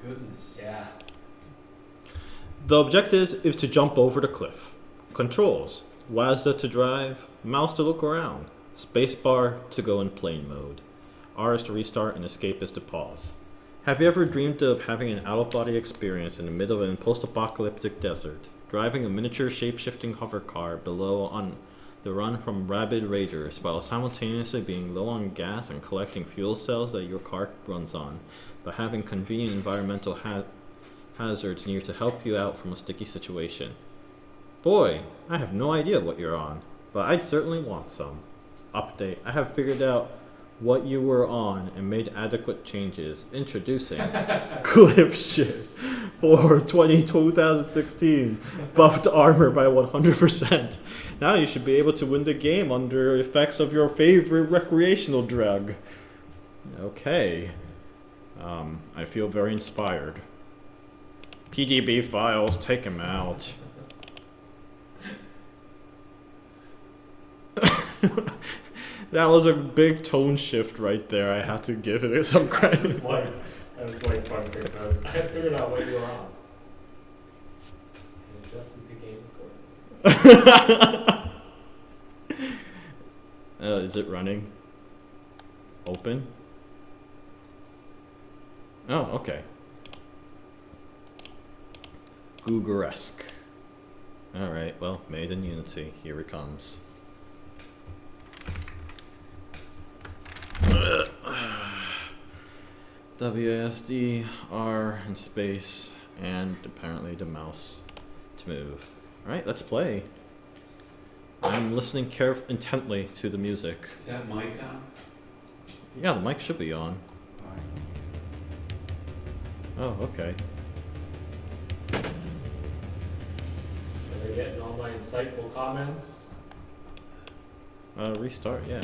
goodness. Yeah. The objective is to jump over the cliff. Controls: WASD to drive, mouse to look around, spacebar to go in plane mode, R is to restart, and escape is to pause. Have you ever dreamed of having an out-of-body experience in the middle of a post-apocalyptic desert, driving a miniature shape-shifting hover car below on the run from rabid raiders while simultaneously being low on gas and collecting fuel cells that your car runs on, but having convenient environmental hazards near to help you out from a sticky situation? Boy, I have no idea what you're on, but I'd certainly want some. Update: I have figured out what you were on and made adequate changes. Introducing Cliff Shift for 2016. Buffed armor by 100%. Now you should be able to win the game under effects of your favorite recreational drug. Okay. I feel very inspired. PDB files, take him out. That was a big tone shift right there. I had to give it some credit. I was like perfect notes. I had figured out what you were on. And adjusted the game recording. Is it running? Open? Oh, okay. Googer-esque. Alright, well, made in Unity. Here it comes. WASD, R, and space, and apparently the mouse to move. Alright, let's play. I'm listening intently to the music. Is that mic on? Yeah, the mic should be on. Alright. Oh, okay. Are they getting all my insightful comments? Restart, yeah. I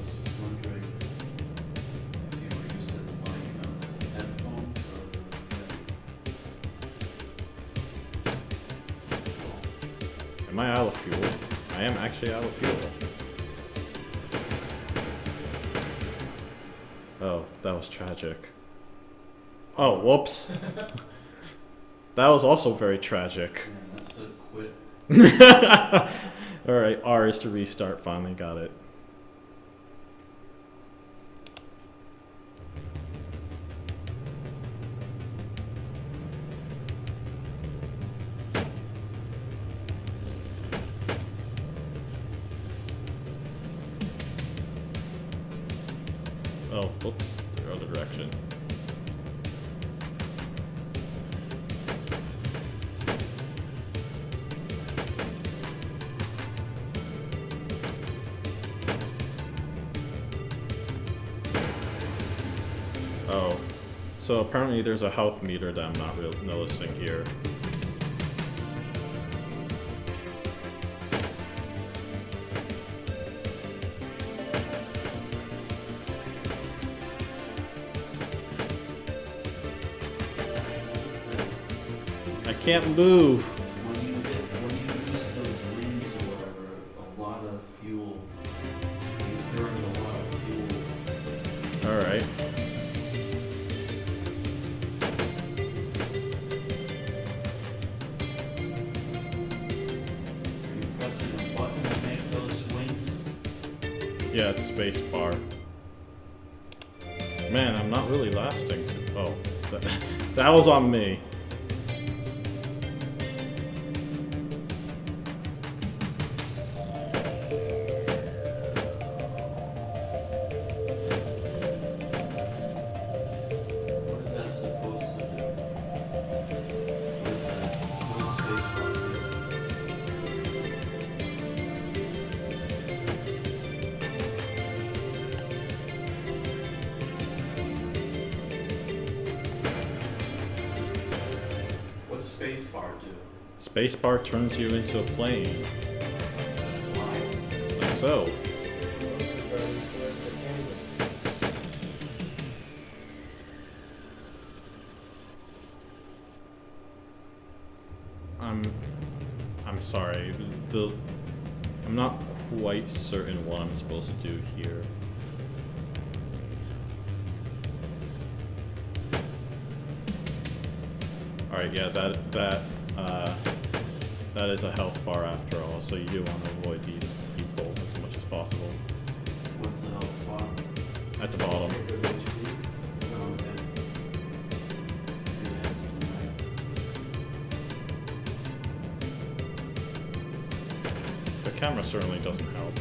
was just wondering if you were using the mic on headphones or... Am I out of fuel? I am actually out of fuel. Oh, that was tragic. Oh, whoops. That was also very tragic. Yeah, that's a quit. Alright, R is to restart. Finally got it. Oh, whoops. The other direction. Oh, so apparently there's a health meter that I'm not noticing here. I can't move. When you use those rings or whatever, a lot of fuel. You burn a lot of fuel. Alright. Are you pressing a button to make those wings? Yeah, it's space bar. Man, I'm not really lasting too. Oh, that was on me. What is that supposed to do? What is that? What does spacebar do? What's spacebar do? Spacebar turns you into a plane. To fly? Like so. It's supposed to drive you towards the canyon. I'm sorry. I'm not quite certain what I'm supposed to do here. All right, yeah, that is a health bar after all, so you do want to avoid these people as much as possible. What's the health bar? At the bottom. It says HP. Oh, okay. Yeah, that's right. The camera certainly doesn't help.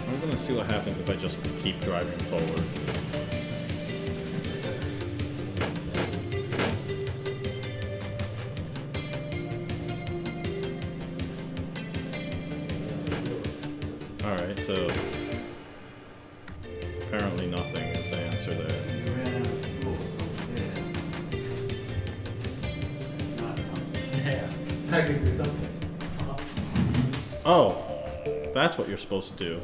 I'm gonna see what happens if I just keep driving forward. Alright, so apparently nothing is the answer there. You ran out of fuel, so yeah. It's not enough. Yeah, it's technically something. Oh, that's what you're supposed to do.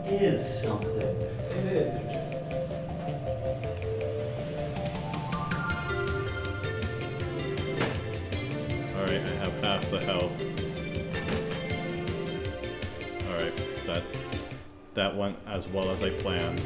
It is something. It is interesting. Alright, I have half the health. Alright, that went as well as I planned.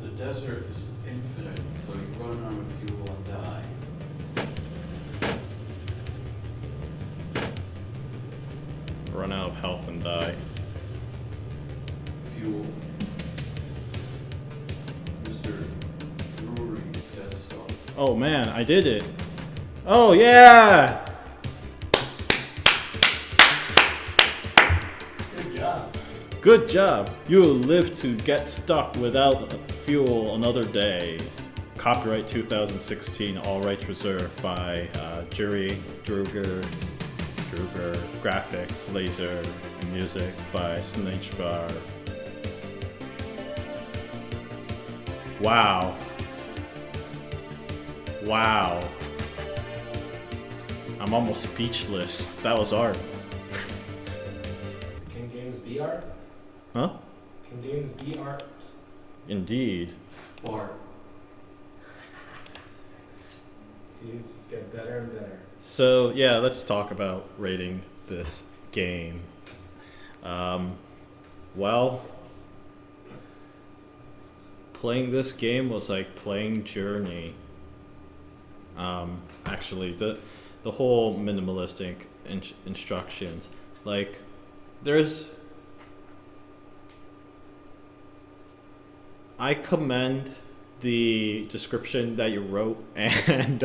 The desert is infinite, so you run out of fuel and die. Run out of health and die. Fuel. Mr. Drury said so. Oh man, I did it. Oh yeah! Good job. Good job. You will live to get stuck without fuel another day. Copyright 2016, all rights reserved by Drury, Druger, graphics, laser, and music by Snijboer. Wow. Wow. I'm almost speechless. That was art. Can games be art? Huh? Can games be art? Indeed. Fart. These just get better and better. So yeah, let's talk about rating this game. Well, playing this game was like playing Journey. Actually, the whole minimalistic instructions, like I commend the description that you wrote and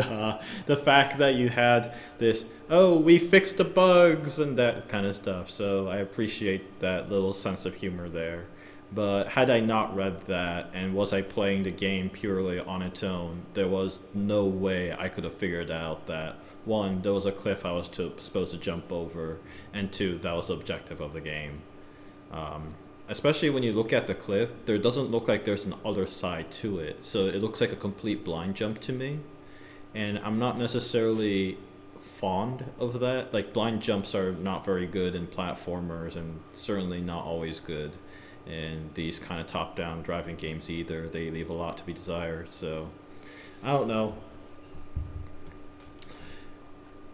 the fact that you had this, oh, we fixed the bugs and that kind of stuff. So I appreciate that little sense of humor there. But had I not read that and was I playing the game purely on its own, there was no way I could have figured out that, one, there was a cliff I was supposed to jump over, and two, that was the objective of the game. Especially when you look at the cliff, there doesn't look like there's an other side to it. So it looks like a complete blind jump to me. And I'm not necessarily fond of that. Like, blind jumps are not very good in platformers and certainly not always good in these kind of top-down driving games either. They leave a lot to be desired. So, I don't know.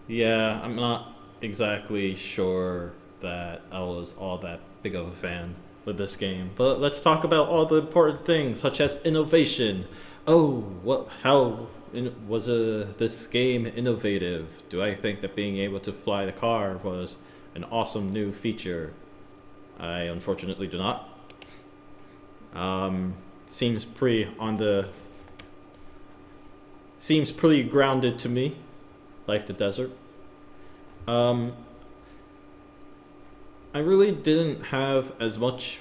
Yeah, I'm not exactly sure that I was all that big of a fan with this game, but let's talk about all the important things such as innovation. Oh, how was this game innovative? Do I think that being able to fly the car was an awesome new feature? I unfortunately do not. Seems pretty grounded to me, like the desert. I really didn't have as much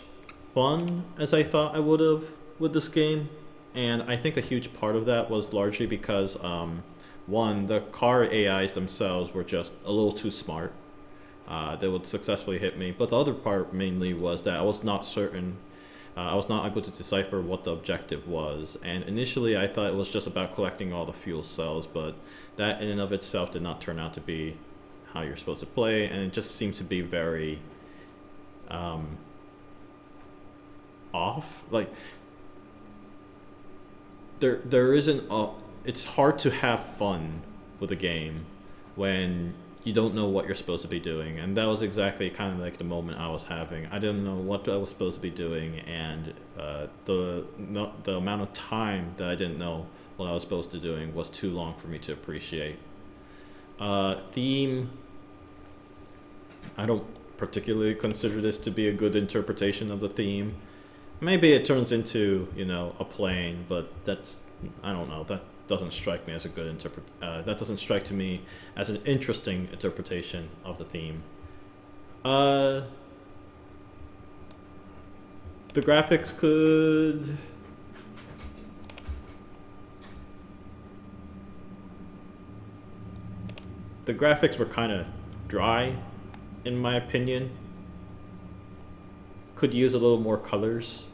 fun as I thought I would have with this game, and I think a huge part of that was largely because one, the car AIs themselves were just a little too smart. that would successfully hit me. But the other part mainly was that I was not certain. I was not able to decipher what the objective was, and initially I thought it was just about collecting all the fuel cells, but that in and of itself did not turn out to be how you're supposed to play, and it just seems to be very off. Like there isn't a, it's hard to have fun with a game when you don't know what you're supposed to be doing, and that was exactly kind of like the moment I was having. I didn't know what I was supposed to be doing, and the amount of time that I didn't know what I was supposed to be doing was too long for me to appreciate. Theme, I don't particularly consider this to be a good interpretation of the theme. Maybe it turns into, you know, a plane, but that's, I don't know, that doesn't strike me as a good that doesn't strike to me as an interesting interpretation of the theme. The graphics could, the graphics were kind of dry, in my opinion. Could use a little more colors.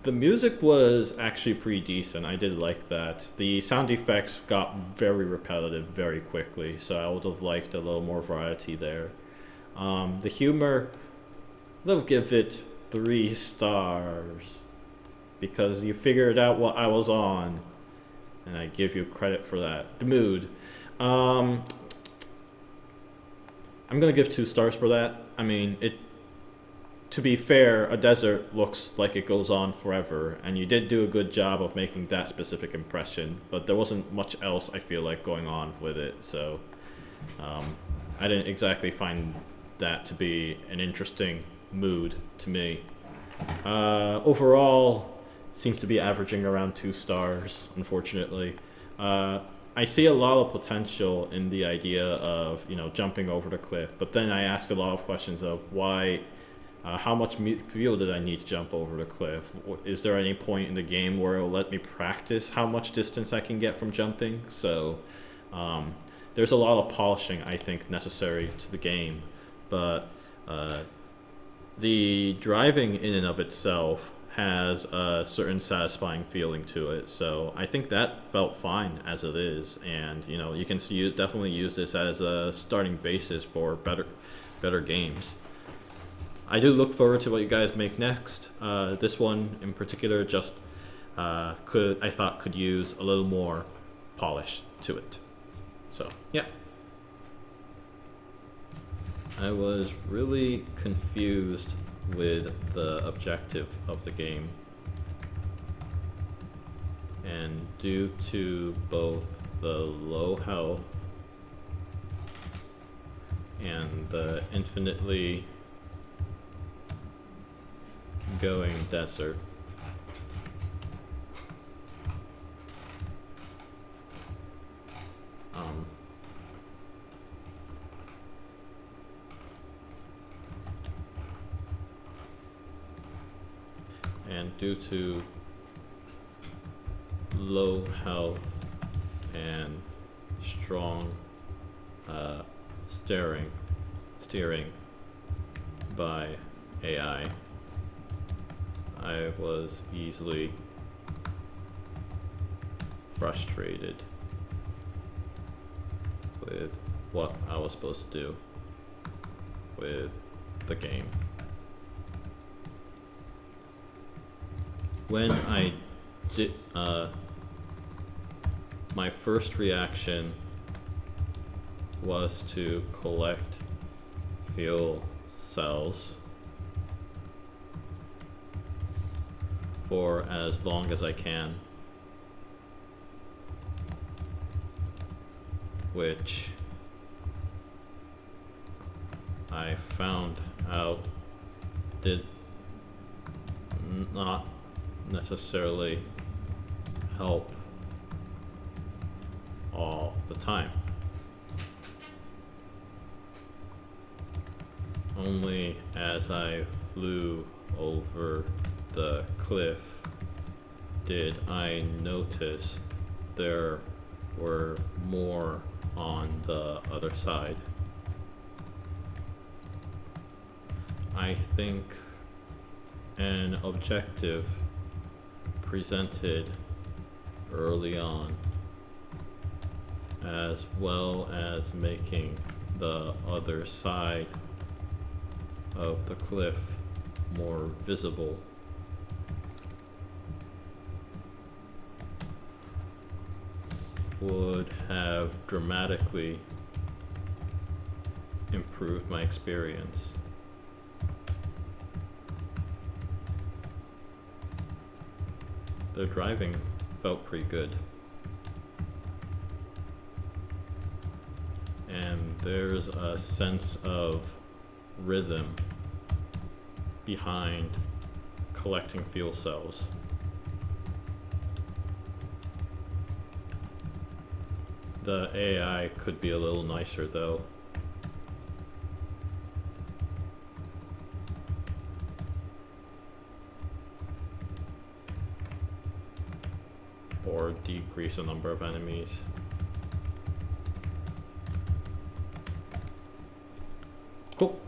The music was actually pretty decent. I did like that. The sound effects got very repetitive very quickly, so I would have liked a little more variety there. The humor, I'll give it 3 stars because you figured out what I was on, and I give you credit for that. The mood, I'm gonna give 2 stars for that. I mean, to be fair, a desert looks like it goes on forever, and you did do a good job of making that specific impression, but there wasn't much else I feel like going on with it, so I didn't exactly find that to be an interesting mood to me. Overall, seems to be averaging around 2 stars, unfortunately. I see a lot of potential in the idea of, you know, jumping over the cliff, but then I asked a lot of questions of why, how much fuel did I need to jump over the cliff? Is there any point in the game where it'll let me practice how much distance I can get from jumping? So there's a lot of polishing, I think, necessary to the game, but the driving in and of itself has a certain satisfying feeling to it, so I think that felt fine as it is, and you know, you can definitely use this as a starting basis for better games. I do look forward to what you guys make next. This one in particular just I thought could use a little more polish to it. So yeah, I was really confused with the objective of the game, and due to both the low health and the infinitely going desert, and due to low health and strong steering by AI, I was easily frustrated with what I was supposed to do with the game. When I did, my first reaction was to collect fuel cells for as long as I can, which I found out did not necessarily help all the time. Only as I flew over the cliff did I notice there were more on the other side. I think an objective presented early on, as well as making the other side of the cliff more visible, would have dramatically improved my experience. The driving felt pretty good. And there's a sense of rhythm behind collecting fuel cells. The AI could be a little nicer though. Or decrease the number of enemies. Cool.